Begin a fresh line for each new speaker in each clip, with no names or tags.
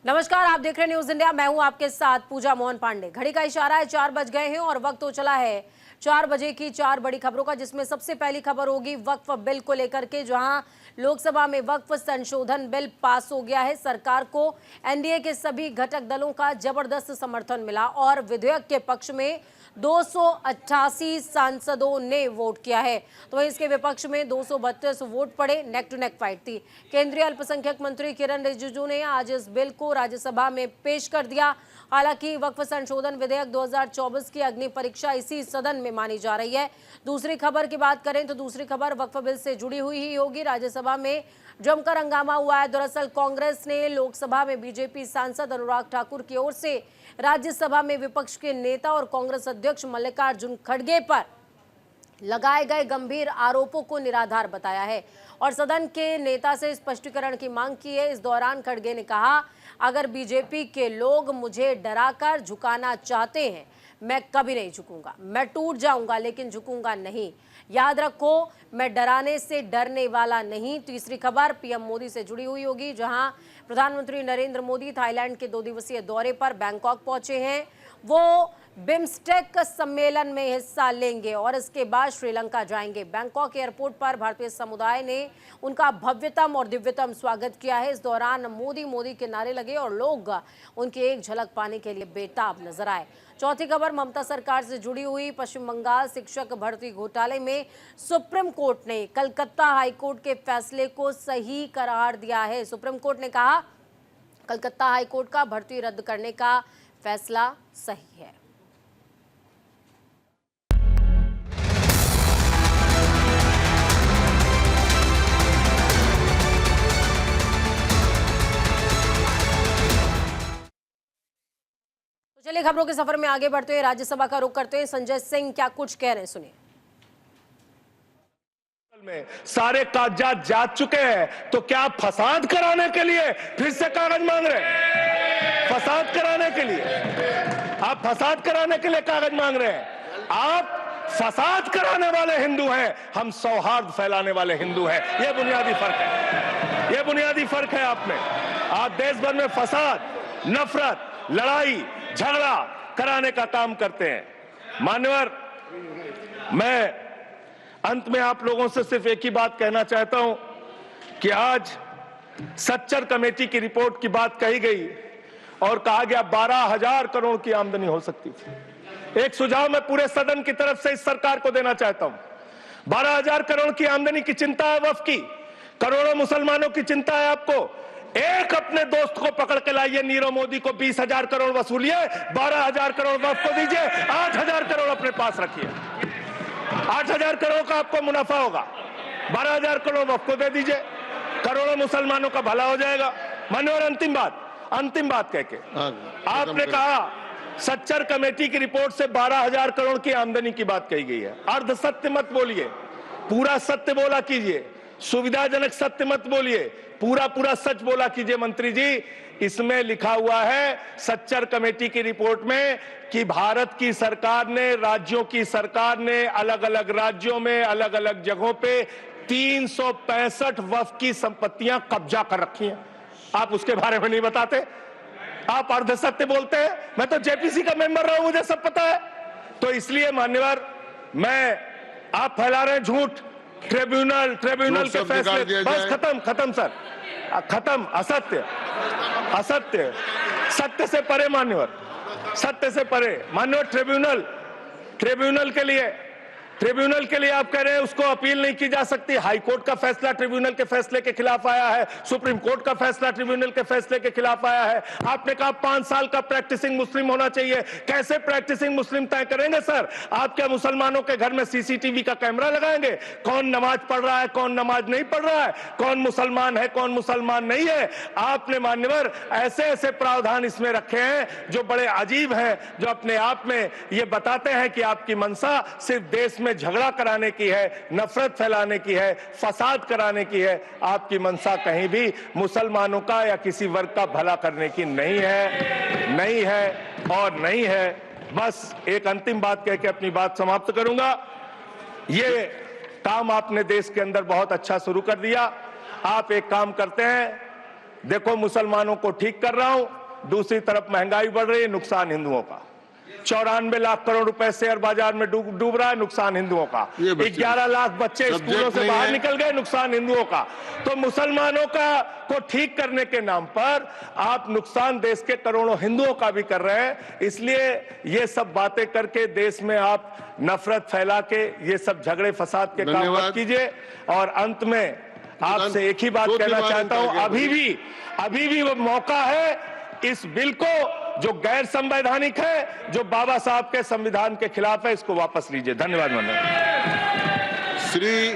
नमस्कार, आप देख रहे हैं न्यूज इंडिया। मैं हूं आपके साथ पूजा मोहन पांडे। घड़ी का इशारा है 4 बज गए हैं और वक्त हो चला है 4 बजे की 4 बड़ी खबरों का, जिसमें सबसे पहली खबर होगी वक्फ बिल को लेकर के, जहां लोकसभा में वक्फ संशोधन बिल पास हो गया है। सरकार को एनडीए के सभी घटक दलों का जबरदस्त समर्थन मिला और विधेयक के पक्ष में 288 सांसदों ने वोट किया है, तो इसके विपक्ष में 232 वोट पड़े। नेक टू नेक फाइट थी। केंद्रीय अल्पसंख्यक मंत्री किरण रिजिजू ने आज इस बिल को राज्यसभा में पेश कर दिया। हालांकि वक्फ संशोधन विधेयक 2024 की अग्नि परीक्षा इसी सदन में मानी जा रही है। दूसरी खबर की बात करें तो दूसरी खबर वक्फ बिल से जुड़ी हुई ही होगी। राज्यसभा में जमकर हंगामा हुआ है। दरअसल कांग्रेस ने लोकसभा में बीजेपी सांसद अनुराग ठाकुर की ओर से राज्यसभा में विपक्ष के नेता और कांग्रेस अध्यक्ष मल्लिकार्जुन खड़गे पर लगाए गए गंभीर आरोपों को निराधार बताया है और सदन के नेता से स्पष्टीकरण की मांग की है। इस दौरान खड़गे ने कहा, अगर बीजेपी के लोग मुझे डराकर झुकाना चाहते हैं, मैं कभी नहीं झुकूंगा। मैं टूट जाऊंगा लेकिन झुकूंगा नहीं। याद रखो, मैं डराने से डरने वाला नहीं। तीसरी खबर पीएम मोदी से जुड़ी हुई होगी, जहां प्रधानमंत्री नरेंद्र मोदी थाईलैंड के 2 दिवसीय दौरे पर बैंकॉक पहुंचे हैं। वो बिम्स्टेक सम्मेलन में हिस्सा लेंगे और इसके बाद श्रीलंका जाएंगे। बैंकॉक एयरपोर्ट पर भारतीय समुदाय ने उनका भव्यतम और दिव्यतम स्वागत किया है। इस दौरान मोदी मोदी के नारे लगे और लोग उनकी एक झलक पाने के लिए बेताब नजर आए। चौथी खबर ममता सरकार से जुड़ी हुई। पश्चिम बंगाल शिक्षक भर्ती घोटाले में सुप्रीम कोर्ट ने कलकत्ता हाईकोर्ट के फैसले को सही करार दिया है। सुप्रीम कोर्ट ने कहा, कलकत्ता हाईकोर्ट का भर्ती रद्द करने का फैसला सही है। चलिए खबरों के सफर में आगे बढ़ते हैं। राज्यसभा का रुख करते हैं। संजय सिंह क्या कुछ कह रहे हैं, सुनिए।
में सारे कागजात जा चुके हैं, तो क्या आप फसाद कराने के लिए फिर से कागज मांग रहे हैं? फसाद कराने के लिए आप फसाद कराने के लिए कागज मांग रहे हैं। आप फसाद कराने वाले हिंदू हैं, हम सौहार्द फैलाने वाले हिंदू हैं। यह बुनियादी फर्क है। यह बुनियादी फर्क है आप में। आप देश भर में फसाद, नफरत, लड़ाई झगड़ा कराने का काम करते हैं। मान्यवर, मैं अंत में आप लोगों से सिर्फ एक ही बात कहना चाहता हूं कि आज सच्चर कमेटी की रिपोर्ट की बात कही गई और कहा गया 12,000 करोड़ की आमदनी हो सकती थी। एक सुझाव मैं पूरे सदन की तरफ से इस सरकार को देना चाहता हूं। 12,000 करोड़ की आमदनी की चिंता है वक्फ की, करोड़ों मुसलमानों की चिंता है आपको। एक अपने दोस्त को पकड़ के लाइए, नीरव मोदी को 20,000 करोड़ वसूलिए, 12,000 करोड़ वक्फ को दीजिए, 8,000 करोड़ अपने पास रखिए। 8,000 करोड़ का आपको मुनाफा होगा। 12,000 करोड़ वक्फ को दे दीजिए, करोड़ों मुसलमानों का भला हो जाएगा। मान्यवर, अंतिम बात कह के आपने कहा सच्चर कमेटी की रिपोर्ट से 12,000 करोड़ की आमदनी की बात कही गई है। अर्ध सत्य मत बोलिए, पूरा सत्य बोला कीजिए। सुविधाजनक सत्य मत बोलिए, पूरा सच बोला कीजिए। मंत्री जी, इसमें लिखा हुआ है सच्चर कमेटी की रिपोर्ट में कि भारत की सरकार ने, राज्यों की सरकार ने अलग अलग राज्यों में अलग अलग जगहों पे 365 वक्फ की संपत्तियां कब्जा कर रखी हैं। आप उसके बारे में नहीं बताते, आप अर्ध सत्य बोलते हैं। मैं तो जेपीसी का मेंबर रहा हूं, मुझे सब पता है। तो इसलिए मान्यवर, आप फैला रहे हैं झूठ। ट्रिब्यूनल के फैसले, बस खत्म सर, खत्म। असत्य, सत्य से परे मान्यवर, सत्य से परे मान्यवर। ट्रिब्यूनल के लिए आप कह रहे हैं उसको अपील नहीं की जा सकती। हाई कोर्ट का फैसला ट्रिब्यूनल के फैसले के खिलाफ आया है, सुप्रीम कोर्ट का फैसला ट्रिब्यूनल के फैसले के खिलाफ आया है। आपने कहा 5 साल का प्रैक्टिसिंग मुस्लिम होना चाहिए। कैसे प्रैक्टिसिंग मुस्लिम तय करेंगे सर? आप क्या मुसलमानों के घर में सीसीटीवी का कैमरा लगाएंगे? कौन नमाज पढ़ रहा है, कौन नमाज नहीं पढ़ रहा है, कौन मुसलमान है, कौन मुसलमान नहीं है? आपने मान्यवर ऐसे प्रावधान इसमें रखे हैं जो बड़े अजीब हैं, जो अपने आप में ये बताते हैं कि आपकी मंशा सिर्फ देश में झगड़ा कराने की है, नफरत फैलाने की है, फसाद कराने की है। आपकी मंशा कहीं भी मुसलमानों का या किसी वर्ग का भला करने की नहीं है। बस एक अंतिम बात कह के अपनी बात समाप्त करूंगा। ये काम आपने देश के अंदर बहुत अच्छा शुरू कर दिया। आप एक काम करते हैं, देखो मुसलमानों को ठीक कर रहा हूं, दूसरी तरफ महंगाई बढ़ रही है, नुकसान हिंदुओं का। 94 लाख करोड़ रुपए शेयर बाजार में डूब रहा है, नुकसान हिंदुओं का। 11 लाख बच्चे स्कूलों से बाहर निकल गए, नुकसान हिंदुओं का। तो मुसलमानों का को ठीक करने के नाम पर आप नुकसान देश के करोड़ों हिंदुओं का भी कर रहे हैं। इसलिए ये सब बातें करके देश में आप नफरत फैला के ये सब झगड़े फसाद के काम मत कीजिए। और अंत में आपसे एक ही बात कहना चाहता हूं, अभी भी वो मौका है, इस बिल को जो गैर संवैधानिक है, जो बाबा साहब के संविधान के खिलाफ है, इसको वापस लीजिए। धन्यवाद।
श्री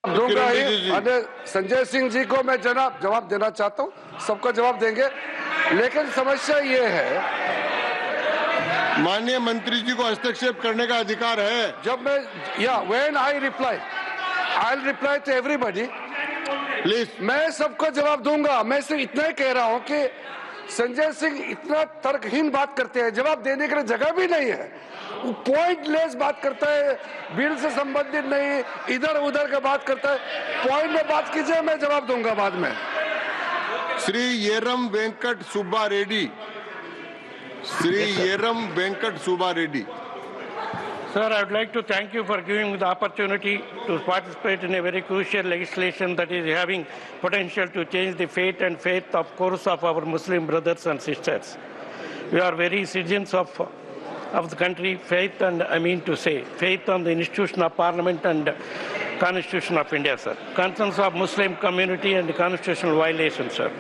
दूंगा ही। संजय सिंह जी को मैं जवाब देना चाहता हूं, सबको जवाब देंगे, लेकिन समस्या ये है,
माननीय मंत्री जी को हस्तक्षेप करने का अधिकार है।
जब मैं when I reply to everybody
please,
मैं सबको जवाब दूंगा। मैं सिर्फ इतना ही कह रहा हूं कि संजय सिंह इतना तर्कहीन बात करते हैं, जवाब देने के लिए जगह भी नहीं है, पॉइंटलेस बात करता है, बिल से संबंधित नहीं, इधर उधर का बात करता है। पॉइंट में बात कीजिए, मैं जवाब दूंगा बाद में।
Shri येरम Venkat Subba Reddy, Shri येरम Venkat Subba Reddy.
Sir, I would like to thank you for giving me the opportunity to participate in a very crucial legislation that is having potential to change the fate and faith, of course, of our Muslim brothers and sisters. We are very citizens of the country, faith, and I mean to say, faith on the institution of Parliament and Constitution of India, sir. Concerns of Muslim community and constitutional violations, sir.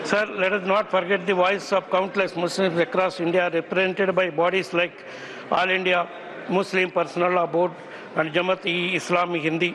Sir, let us not forget the voice of countless Muslims across India, represented by bodies like All India Muslim Personal Law Board and Jamaat-e-Islami Hindi,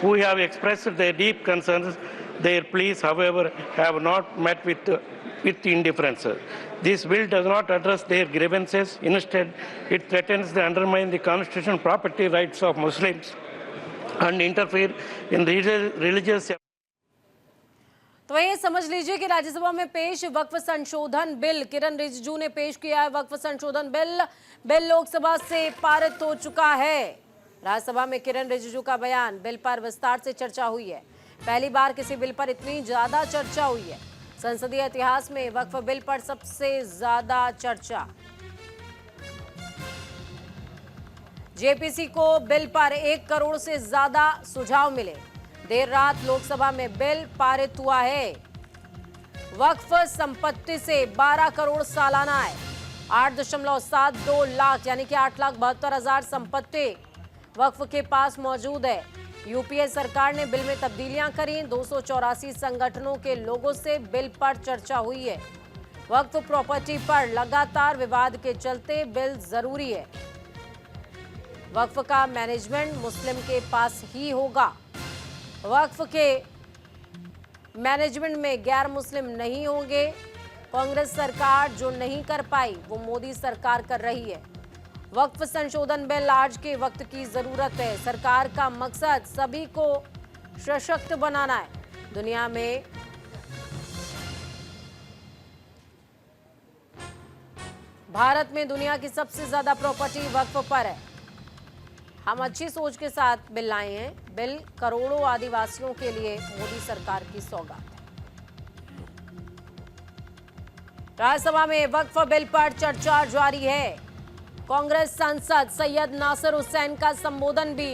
who have expressed their deep concerns. Their pleas, however, have not met with indifference. This bill does not address their grievances. Instead, it threatens to undermine the constitutional property rights of Muslims and interfere in religious.
तो ये समझ लीजिए कि राज्यसभा में पेश वक्फ संशोधन bill, किरण रिजिजू ने पेश किया है वक्फ संशोधन बिल लोकसभा से पारित हो चुका है। राज्यसभा में किरण रिजिजू का बयान, बिल पर विस्तार से चर्चा हुई है। पहली बार किसी बिल पर इतनी ज्यादा चर्चा हुई है। संसदीय इतिहास में वक्फ बिल पर सबसे ज्यादा चर्चा। जेपीसी को बिल पर 1 करोड़ से ज्यादा सुझाव मिले। देर रात लोकसभा में बिल पारित हुआ है। वक्फ संपत्ति से 12 करोड़ सालाना आय, 8.72 लाख यानी कि 8,72,000 संपत्ति वक्फ के पास मौजूद है। यूपीए सरकार ने बिल में तब्दीलियां करी। 284 संगठनों के लोगों से बिल पर चर्चा हुई है। वक्फ प्रॉपर्टी पर लगातार विवाद के चलते बिल जरूरी है। वक्फ का मैनेजमेंट मुस्लिम के पास ही होगा। वक्फ के मैनेजमेंट में गैर मुस्लिम नहीं होंगे। कांग्रेस सरकार जो नहीं कर पाई वो मोदी सरकार कर रही है। वक्फ संशोधन बिल आज के वक्त की जरूरत है। सरकार का मकसद सभी को सशक्त बनाना है। दुनिया में भारत में दुनिया की सबसे ज्यादा प्रॉपर्टी वक्फ पर है। हम अच्छी सोच के साथ बिल लाए हैं। बिल करोड़ों आदिवासियों के लिए मोदी सरकार की सौगात है। राज्यसभा में वक्फ बिल पर चर्चा जारी है। कांग्रेस सांसद सैयद नासिर हुसैन का संबोधन भी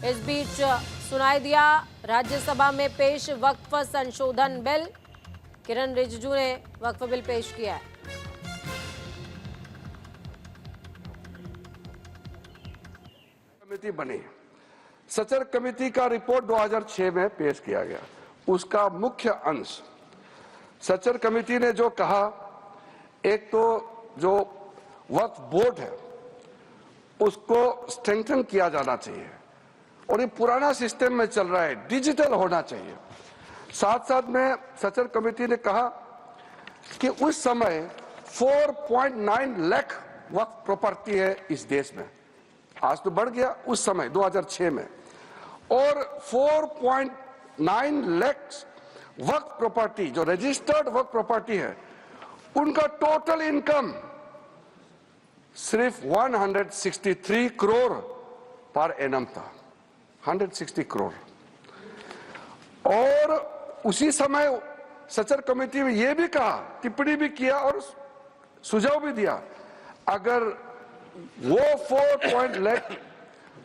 इस बीच सुनाई दिया। राज्यसभा में पेश वक्फ संशोधन बिल, किरण रिजिजू ने वक्फ बिल पेश किया है।
कमेटी बनी, सचर कमेटी का रिपोर्ट 2006 में पेश किया गया। उसका मुख्य अंश सचर कमेटी ने जो कहा, एक तो जो वक्फ बोर्ड है उसको स्ट्रेंथन किया जाना चाहिए और ये पुराना सिस्टम में चल रहा है, डिजिटल होना चाहिए। साथ साथ में सचर कमेटी ने कहा कि उस समय 4.9 लाख वक्फ प्रॉपर्टी है इस देश में, आज तो बढ़ गया, उस समय 2006 में, और 4.9 लाख वक्फ प्रॉपर्टी जो रजिस्टर्ड वक्फ प्रॉपर्टी है उनका टोटल इनकम सिर्फ 163 करोड़ पर एनम था। 160 करोड़। और उसी समय सचर कमेटी में यह भी कहा, टिप्पणी भी किया और सुझाव भी दिया, अगर वो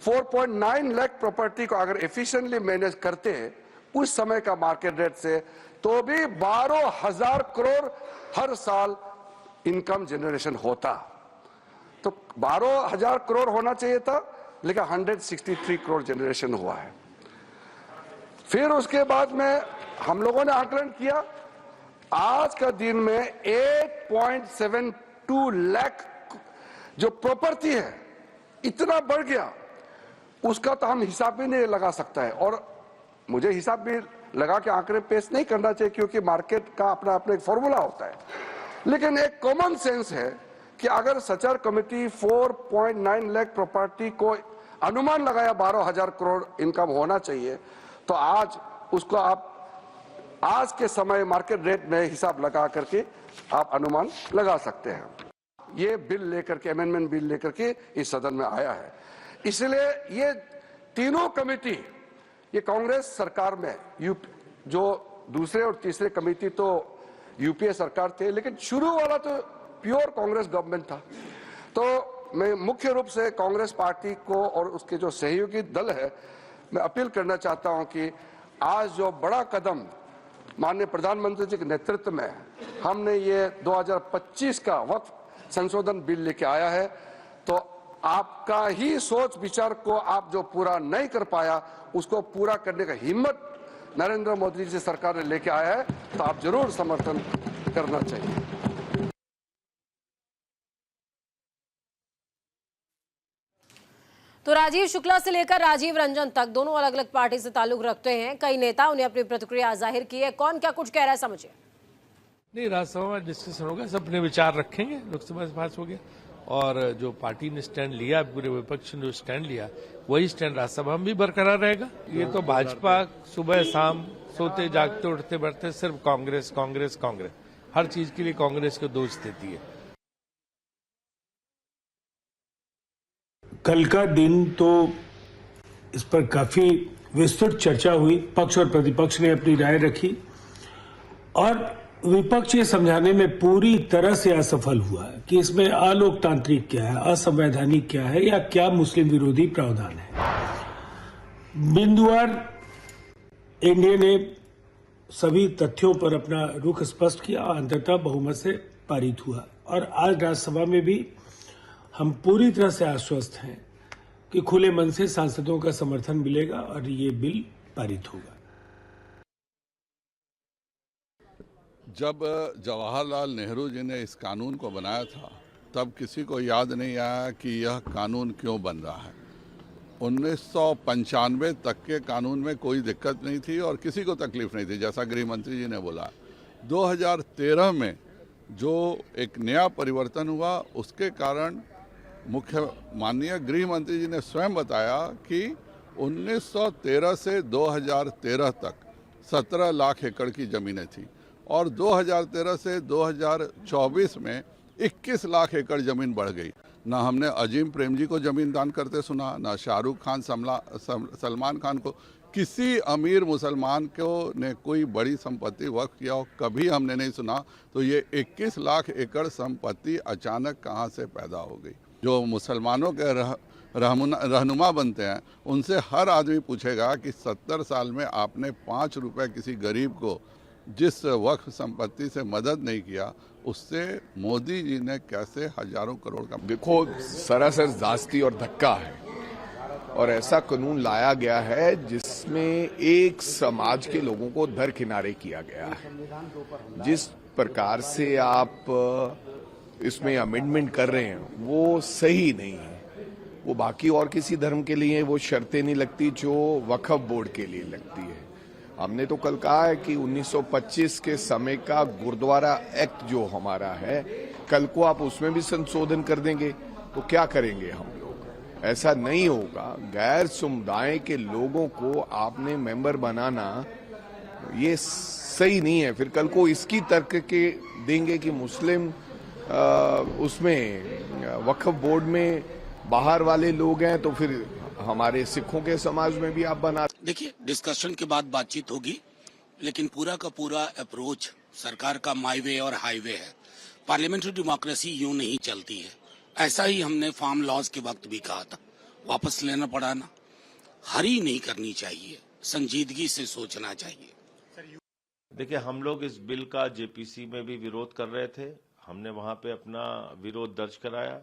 4.9 लाख प्रॉपर्टी को अगर एफिशिएंटली मैनेज करते हैं उस समय का मार्केट रेट से, तो भी 12,000 करोड़ हर साल इनकम जनरेशन होता। तो 12,000 करोड़ होना चाहिए था, लेकिन 163 करोड़ जनरेशन हुआ है। फिर उसके बाद में हम लोगों ने आकलन किया, आज का दिन में 8.72 लाख जो प्रॉपर्टी है इतना बढ़ गया, उसका तो हम हिसाब भी नहीं लगा सकता है, और मुझे हिसाब भी लगा के आंकड़े पेश नहीं करना चाहिए क्योंकि मार्केट का अपना अपना एक फॉर्मूला होता है। लेकिन एक कॉमन सेंस है कि अगर सचर कमेटी 4.9 लाख प्रॉपर्टी को अनुमान लगाया 12,000 करोड़ इनकम होना चाहिए, तो आज उसको आप आज के समय मार्केट रेट में हिसाब लगा करके आप अनुमान लगा सकते हैं। ये बिल लेकर के, अमेंडमेंट बिल लेकर के इस सदन में आया है। इसलिए ये तीनों कमेटी, ये कांग्रेस सरकार में जो दूसरे और तीसरे कमेटी तो यूपीए सरकार थे, लेकिन शुरू वाला तो प्योर कांग्रेस गवर्नमेंट था। तो मैं मुख्य रूप से कांग्रेस पार्टी को और उसके जो सहयोगी दल है, मैं अपील करना चाहता हूं कि आज जो बड़ा कदम माननीय प्रधानमंत्री जी के नेतृत्व में हमने ये 2025 का वक्फ संशोधन बिल लेके आया है, तो आपका ही सोच विचार को आप जो पूरा नहीं कर पाया, उसको पूरा करने का हिम्मत नरेंद्र मोदी जी सरकार ने लेके आया है, तो आप जरूर समर्थन करना चाहिए।
तो राजीव शुक्ला से लेकर राजीव रंजन तक दोनों अलग अलग पार्टी से ताल्लुक रखते हैं। कई नेताओं ने अपनी प्रतिक्रिया जाहिर की है। कौन क्या कुछ कह रहा है, समझिए।
नहीं, राज्यसभा में डिस्कशन होगा, सब अपने विचार रखेंगे, लोकसभा से पास हो गया, और जो पार्टी ने स्टैंड लिया, पूरे विपक्ष ने जो स्टैंड लिया, वही स्टैंड राज्यसभा में भी बरकरार रहेगा। ये तो भाजपा सुबह शाम सोते जागते उठते बढ़ते सिर्फ कांग्रेस कांग्रेस कांग्रेस, हर चीज के लिए कांग्रेस को दोष देती है।
कल का दिन तो इस पर काफी विस्तृत चर्चा हुई, पक्ष और प्रतिपक्ष ने अपनी राय रखी, और विपक्ष ये समझाने में पूरी तरह से असफल हुआ है कि इसमें अलोकतांत्रिक क्या है, असंवैधानिक क्या है, या क्या मुस्लिम विरोधी प्रावधान है। बिंदुवार एनडीए ने सभी तथ्यों पर अपना रुख स्पष्ट किया, अंततः बहुमत से पारित हुआ, और आज राज्यसभा में भी हम पूरी तरह से आश्वस्त हैं कि खुले मन से सांसदों का समर्थन मिलेगा और ये बिल पारित होगा।
जब जवाहरलाल नेहरू जी ने इस कानून को बनाया था, तब किसी को याद नहीं आया कि यह कानून क्यों बन रहा है। 1995 तक के कानून में कोई दिक्कत नहीं थी और किसी को तकलीफ नहीं थी, जैसा गृह मंत्री जी ने बोला। 2013 में जो एक नया परिवर्तन हुआ, उसके कारण माननीय गृह मंत्री जी ने स्वयं बताया कि 1913 से 2013 तक 17 लाख एकड़ की जमीनें थी, और 2013 से 2024 में 21 लाख एकड़ जमीन बढ़ गई। ना हमने अजीम प्रेम जी को जमीन दान करते सुना, ना शाहरुख खान, सलमान खान को, किसी अमीर मुसलमान को ने कोई बड़ी संपत्ति वक्फ किया हो, कभी हमने नहीं सुना। तो ये 21 लाख एकड़ संपत्ति अचानक कहाँ से पैदा हो गई? जो मुसलमानों के रहनुमा बनते हैं, उनसे हर आदमी पूछेगा कि 70 साल में आपने 5 रुपए किसी गरीब को जिस वक्फ संपत्ति से मदद नहीं किया, उससे मोदी जी ने कैसे हजारों करोड़ का।
देखो, सरासर जास्ती और धक्का है, और ऐसा कानून लाया गया है जिसमें एक समाज के लोगों को दरकिनारे किया गया है। जिस प्रकार से आप इसमें अमेंडमेंट कर रहे हैं वो सही नहीं है। वो बाकी और किसी धर्म के लिए वो शर्तें नहीं लगती जो वक्फ बोर्ड के लिए लगती है। हमने तो कल कहा है कि 1925 के समय का गुरुद्वारा एक्ट जो हमारा है, कल को आप उसमें भी संशोधन कर देंगे तो क्या करेंगे हम लोग? ऐसा नहीं होगा। गैर समुदाय के लोगों को आपने मेंबर बनाना ये सही नहीं है। फिर कल को इसकी तर्क के देंगे कि मुस्लिम उसमें वक्फ बोर्ड में बाहर वाले लोग हैं, तो फिर हमारे सिखों के समाज में भी आप बना।
देखिए, डिस्कशन के बाद बातचीत होगी। लेकिन पूरा का पूरा अप्रोच सरकार का माई वे और हाईवे है। पार्लियामेंट्री डेमोक्रेसी यूं नहीं चलती है। ऐसा ही हमने फार्म लॉज के वक्त भी कहा था, वापस लेना पड़ा ना। हरी नहीं करनी चाहिए, संजीदगी से सोचना चाहिए।
देखिए, हम लोग इस बिल का जेपीसी में भी विरोध कर रहे थे, हमने वहां पे अपना विरोध दर्ज कराया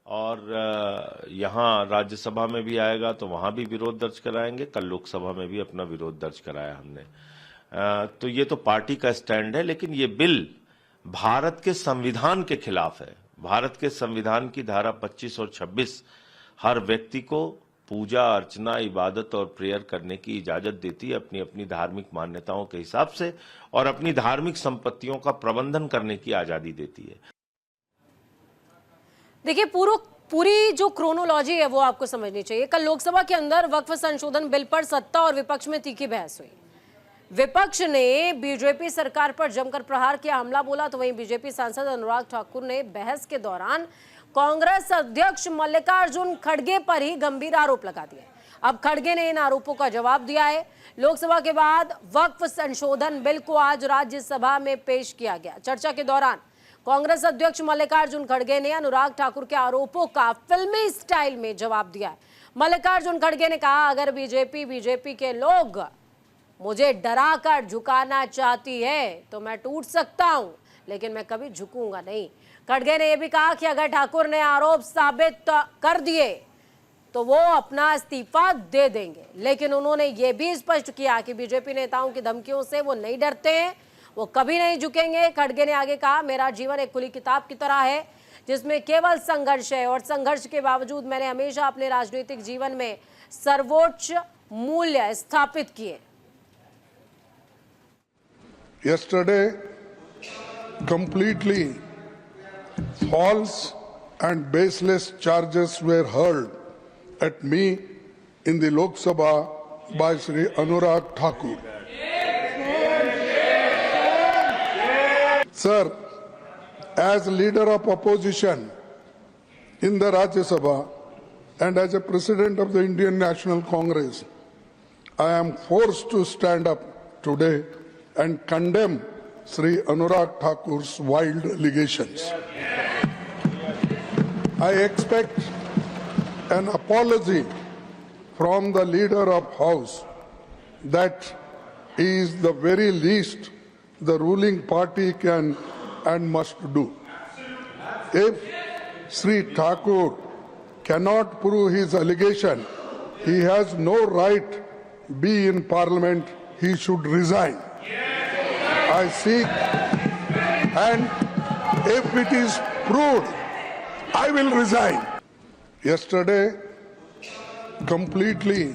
और यहाँ राज्यसभा में भी आएगा तो वहां भी विरोध दर्ज कराएंगे। कल लोकसभा में भी अपना विरोध दर्ज कराया हमने। तो ये तो पार्टी का स्टैंड है, लेकिन ये बिल भारत के संविधान के खिलाफ है। भारत के संविधान की धारा 25 और 26 हर व्यक्ति को पूजा अर्चना, इबादत और प्रेयर करने की इजाजत देती है अपनी अपनी धार्मिक मान्यताओं के हिसाब से, और अपनी धार्मिक संपत्तियों का प्रबंधन करने की आजादी देती है।
देखिए, पूरी जो क्रोनोलॉजी है वो आपको समझनी चाहिए। कल लोकसभा के अंदर वक्फ संशोधन बिल पर सत्ता और विपक्ष में तीखी बहस हुई। विपक्ष ने बीजेपी सरकार पर जमकर प्रहार किया, हमला बोला, तो वहीं बीजेपी सांसद अनुराग ठाकुर ने बहस के दौरान कांग्रेस अध्यक्ष मल्लिकार्जुन खड़गे पर ही गंभीर आरोप लगा दिए। अब खड़गे ने इन आरोपों का जवाब दिया है। लोकसभा के बाद वक्फ संशोधन बिल को आज राज्यसभा में पेश किया गया। चर्चा के दौरान कांग्रेस अध्यक्ष मल्लिकार्जुन खड़गे ने अनुराग ठाकुर के आरोपों का फिल्मी स्टाइल में जवाब दिया है। मल्लिकार्जुन खड़गे ने कहा, अगर बीजेपी के लोग मुझे डरा कर झुकाना चाहती है तो मैं टूट सकता हूं, लेकिन मैं कभी झुकूंगा नहीं। खड़गे ने यह भी कहा कि अगर ठाकुर ने आरोप साबित कर दिए तो वो अपना इस्तीफा दे देंगे, लेकिन उन्होंने ये भी स्पष्ट किया कि बीजेपी नेताओं की धमकियों से वो नहीं डरते हैं, वो कभी नहीं झुकेंगे। खड़गे ने आगे कहा, मेरा जीवन एक खुली किताब की तरह है जिसमें केवल संघर्ष है, और संघर्ष के बावजूद मैंने हमेशा अपने राजनीतिक जीवन में सर्वोच्च मूल्य स्थापित किए।
Yesterday, completely false and baseless charges were hurled at me in the Lok Sabha by Sri Anurag Thakur. Sir, as leader of opposition in the Rajya Sabha and as a president of the Indian National Congress, I am forced to stand up today and condemn Sri Anurag Thakur's wild allegations. I expect an apology from the leader of House. That is the very least the ruling party can and must do. If Sri Thakur cannot prove his allegation, he has no right be in Parliament. He should resign. I seek, and if it is proved, I will resign. Yesterday, completely